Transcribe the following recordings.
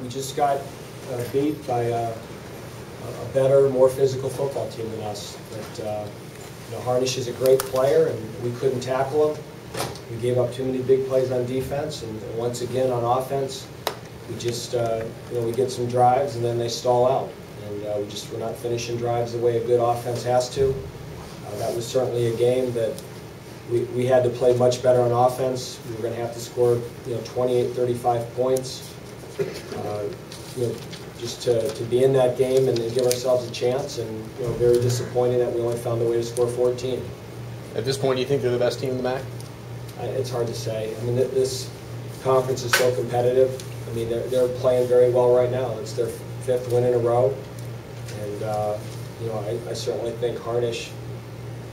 We just got beat by a better, more physical football team than us. But, Harnish is a great player, and we couldn't tackle him. We gave up too many big plays on defense, and once again on offense, we just, we get some drives and then they stall out. And we're not finishing drives the way a good offense has to. That was certainly a game that we had to play much better on offense. We were going to have to score, 28, 35 points. Just to be in that game and give ourselves a chance, and very disappointing that we only found a way to score 14. At this point, do you think they're the best team in the MAC? It's hard to say. I mean, this conference is so competitive. I mean, they're playing very well right now. It's their 5th win in a row, and I certainly think Harnish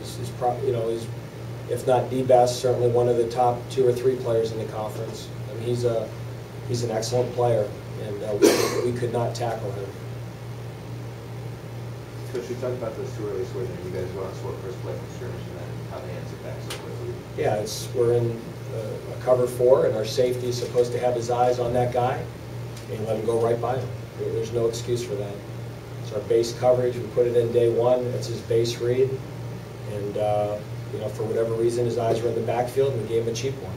is probably, is, if not the best, certainly one of the top 2 or 3 players in the conference. I mean, he's an excellent player, and we could not tackle him. Coach, we talked about those 2 early scores, and you guys go out and score first play from scrimmage, and then how they answer back so quickly. Yeah, we're in a cover 4, and our safety is supposed to have his eyes on that guy, and let him go right by him. There's no excuse for that. It's our base coverage. We put it in day 1. It's his base read, and for whatever reason, his eyes were in the backfield, and we gave him a cheap one.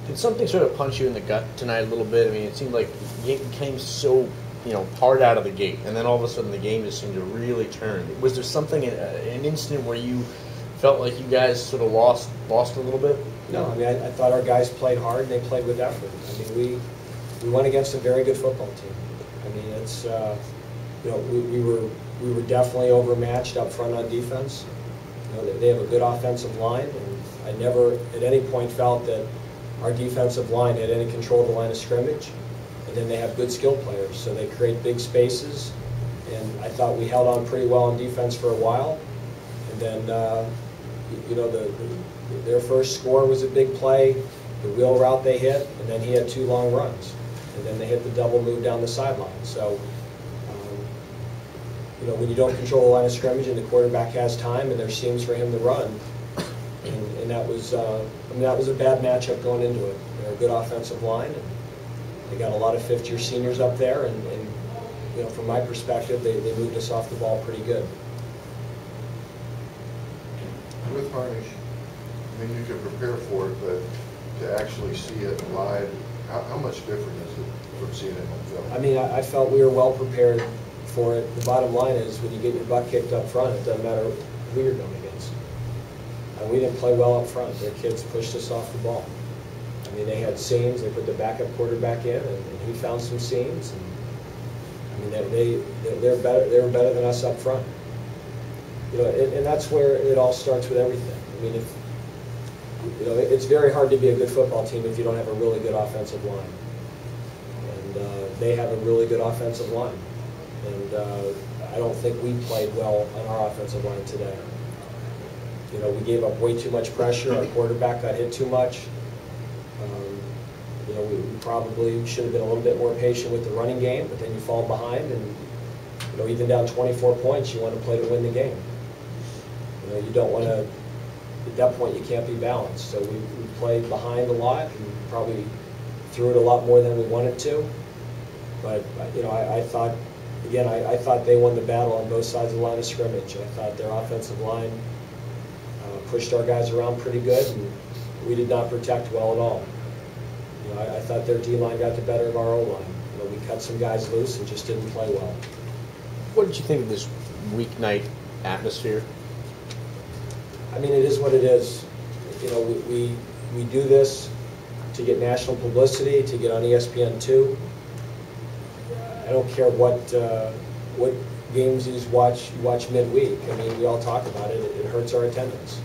Did something sort of punch you in the gut tonight a little bit? I mean, it seemed like the game came so, hard out of the gate, and then all of a sudden the game just seemed to really turn. Was there something, an instant where you felt like you guys sort of lost a little bit? No, I mean, I thought our guys played hard, and they played with effort. I mean, we went against a very good football team. I mean, it's, we were definitely overmatched up front on defense. They have a good offensive line, and I never at any point felt that our defensive line had any control of the line of scrimmage. And then they have good skill players, so they create big spaces. And I thought we held on pretty well on defense for a while. And then, their first score was a big play, the wheel route they hit, and then he had 2 long runs. And then they hit the double move down the sideline. So, when you don't control the line of scrimmage and the quarterback has time and there's seams for him to run, and that was, that was a bad matchup going into it. They're a good offensive line, and they got a lot of 5th-year seniors up there, and from my perspective, they moved us off the ball pretty good. With Harnish, I mean, you can prepare for it, but to actually see it live, how much different is it from seeing it on film? I mean, I felt we were well prepared for it. The bottom line is, when you get your butt kicked up front, it doesn't matter who you're going against. And we didn't play well up front. Their kids pushed us off the ball. I mean, they had seams. They put the backup quarterback in, and he found some seams. And, I mean, they're better. They were better than us up front. And that's where it all starts with everything. I mean, it's very hard to be a good football team if you don't have a really good offensive line. And they have a really good offensive line. And I don't think we played well on our offensive line today. We gave up way too much pressure. Our quarterback got hit too much. We probably should have been a little bit more patient with the running game, but then you fall behind, and even down 24 points, you want to play to win the game. You don't want to. At that point, you can't be balanced. So we played behind a lot, and probably threw it a lot more than we wanted to. But I thought, again, I thought they won the battle on both sides of the line of scrimmage. I thought their offensive line pushed our guys around pretty good, and we did not protect well at all. I thought their D-line got the better of our O-line. We cut some guys loose and just didn't play well. What did you think of this weeknight atmosphere? I mean, it is what it is. We do this to get national publicity, to get on ESPN2. I don't care what games you watch midweek. I mean, we all talk about it. It hurts our attendance.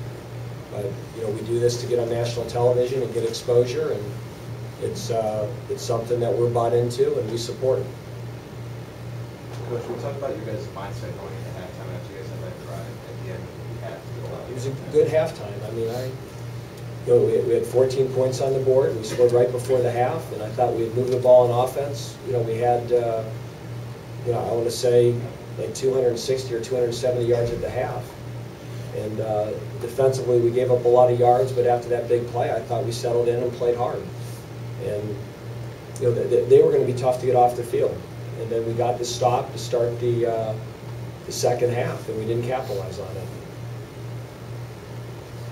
But we do this to get on national television and get exposure, and it's something that we're bought into and we support it. Coach, we talked about your guys' mindset going into halftime after you guys had that drive at the end of the half. It was a good halftime. I mean, we had 14 points on the board. We scored right before the half, and I thought we had moved the ball on offense. We had, I want to say, like 260 or 270 yards at the half. And defensively, we gave up a lot of yards, but after that big play, I thought we settled in and played hard. And they were going to be tough to get off the field. And then we got the stop to start the second half, and we didn't capitalize on it.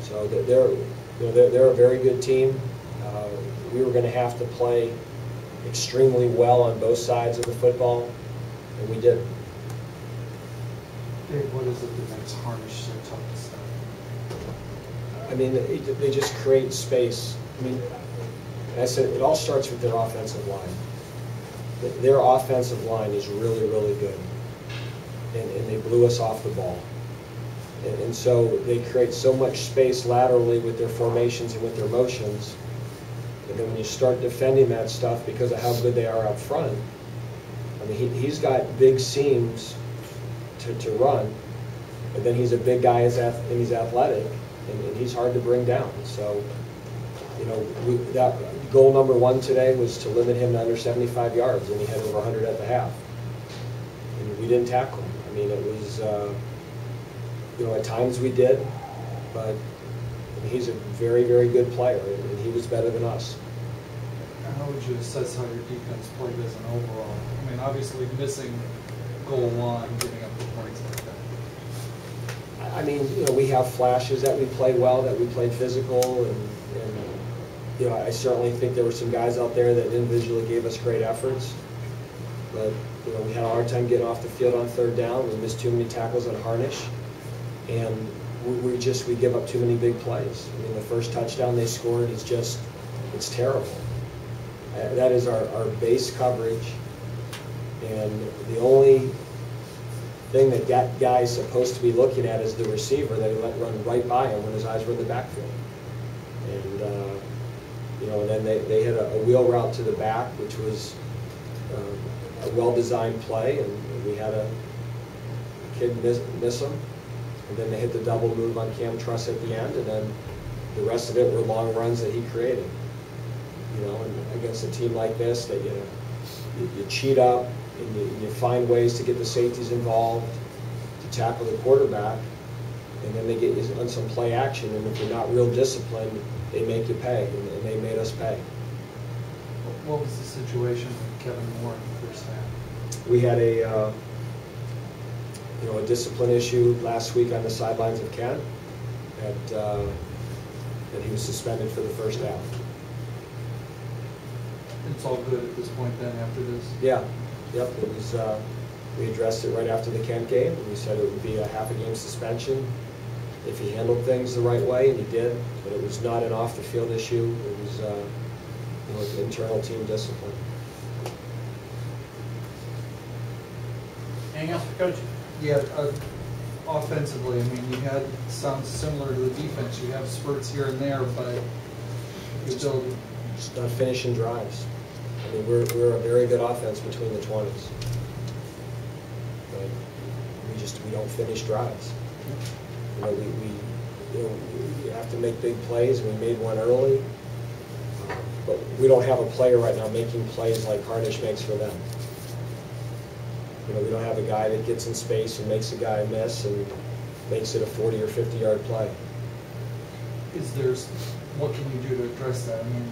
So they're a very good team. We were going to have to play extremely well on both sides of the football, and we did. Dave, what is it that makes Harnish so tough to stop? I mean, they just create space. I mean, I said it all starts with their offensive line. Their offensive line is really, really good, and they blew us off the ball. And so they create so much space laterally with their formations and with their motions. And then when you start defending that stuff because of how good they are up front, I mean, he's got big seams to run, and then he's a big guy and he's athletic, and he's hard to bring down. So, that goal number 1 today was to limit him to under 75 yards, and he had over 100 at the half. And we didn't tackle him. I mean, it was, at times we did, but I mean, he's a very, very good player, and he was better than us. How would you assess how your defense played as an overall? I mean, obviously missing goal line, giving up the points like that. I mean, we have flashes that we played well, that we played physical, and I certainly think there were some guys out there that individually gave us great efforts. But, we had a hard time getting off the field on third down. We missed too many tackles on Harnish. And we give up too many big plays. I mean, the first touchdown they scored is it's terrible. That is our base coverage. And the only thing that guy's supposed to be looking at is the receiver that he let run right by him when his eyes were in the backfield. And, and then they had a wheel route to the back, which was a well-designed play, and we had a kid miss him. And then they hit the double move on Cam Truss at the end, and then the rest of it were long runs that he created. And against a team like this, that you cheat up and you find ways to get the safeties involved, to tackle the quarterback, and then they get you on some play action, and if you're not real disciplined, they make you pay, and they made us pay. What was the situation with Kevin Moore in the first half? We had a discipline issue last week on the sidelines of Kent that he was suspended for the first half. It's all good at this point then after this? Yeah, yep, it was, we addressed it right after the Kent game, and we said it would be a half a game suspension if he handled things the right way, and he did, but it was not an off-the-field issue. It was internal team discipline. Anything else for Coach? Yeah, offensively, I mean, you had sounds similar to the defense. You have spurts here and there, but you still just not finishing drives. I mean, we're a very good offense between the 20s, but we don't finish drives. We have to make big plays. We made one early, but we don't have a player right now making plays like Harnish makes for them. We don't have a guy that gets in space and makes a guy miss and makes it a 40 or 50-yard play. What can you do to address that? I mean,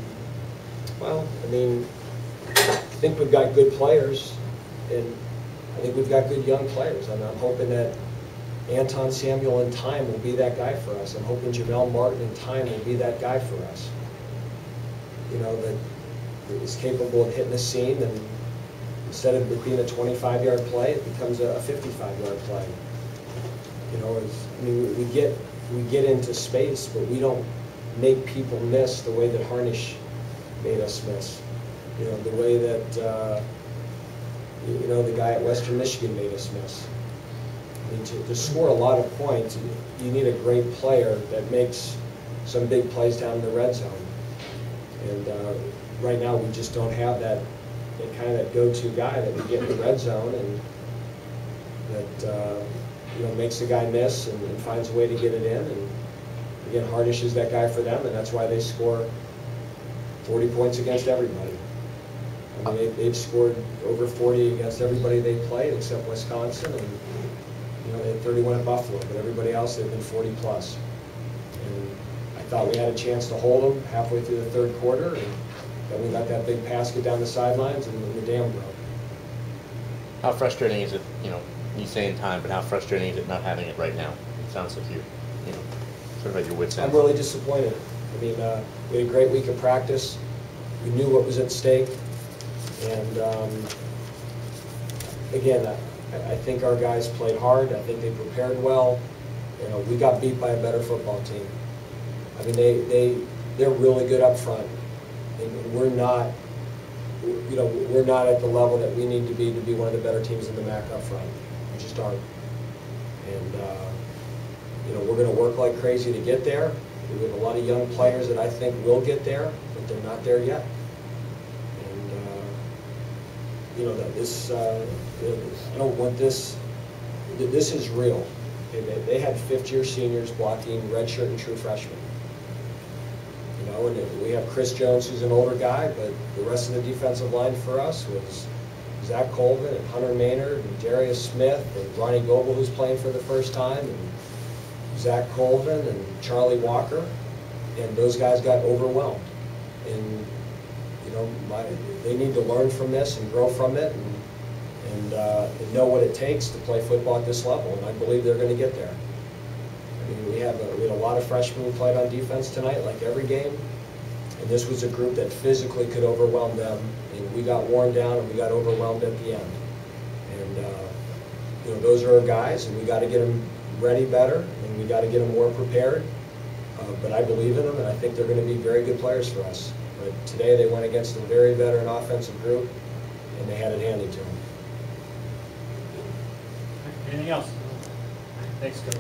well, I think we've got good players, and I think we've got good young players. I'm hoping that Anton Samuel in time will be that guy for us. I'm hoping Jamel Martin in time will be that guy for us. That is capable of hitting the seam, and instead of it being a 25-yard play, it becomes a 55-yard play. We get into space, but we don't make people miss the way that Harnish made us miss. The way that the guy at Western Michigan made us miss. I mean, to score a lot of points, you need a great player that makes some big plays down in the red zone. And right now, we just don't have that kind of go-to guy that we get in the red zone and that makes the guy miss and finds a way to get it in. And again, Harnish is that guy for them, and that's why they score 40 points against everybody. I mean, they've scored over 40 against everybody they played except Wisconsin, and they had 31 at Buffalo, but everybody else they've been 40 plus. And I thought we had a chance to hold them halfway through the third quarter, and Then we let that big pass get down the sidelines and the dam broke. How frustrating is it, you say in time, but how frustrating is it not having it right now? It sounds like you know, sort of at your wit's end. I'm really disappointed. I mean, we had a great week of practice. We knew what was at stake. And again, I think our guys played hard. I think they prepared well. We got beat by a better football team. I mean, they're really good up front, and we're not. We're not at the level that we need to be one of the better teams in the MAC up front. We just aren't. And we're going to work like crazy to get there. We have a lot of young players that I think will get there, but they're not there yet. And that this, I don't want this. This is real. They had fifth-year seniors blocking redshirt and true freshmen. And we have Chris Jones, who's an older guy, but the rest of the defensive line for us was Zach Colvin and Hunter Maynard and Darius Smith and Ronnie Goebel, who's playing for the first time, and Zach Colvin and Charlie Walker, and those guys got overwhelmed. And they need to learn from this and grow from it and know what it takes to play football at this level. And I believe they're going to get there. I mean, we had a lot of freshmen who played on defense tonight, like every game. And this was a group that physically could overwhelm them. And we got worn down and we got overwhelmed at the end. And those are our guys, and we got to get them ready better, and we got to get them more prepared. But I believe in them, and I think they're going to be very good players for us. But today they went against a very veteran offensive group, and they had it handed to them. Anything else? Thanks, Coach.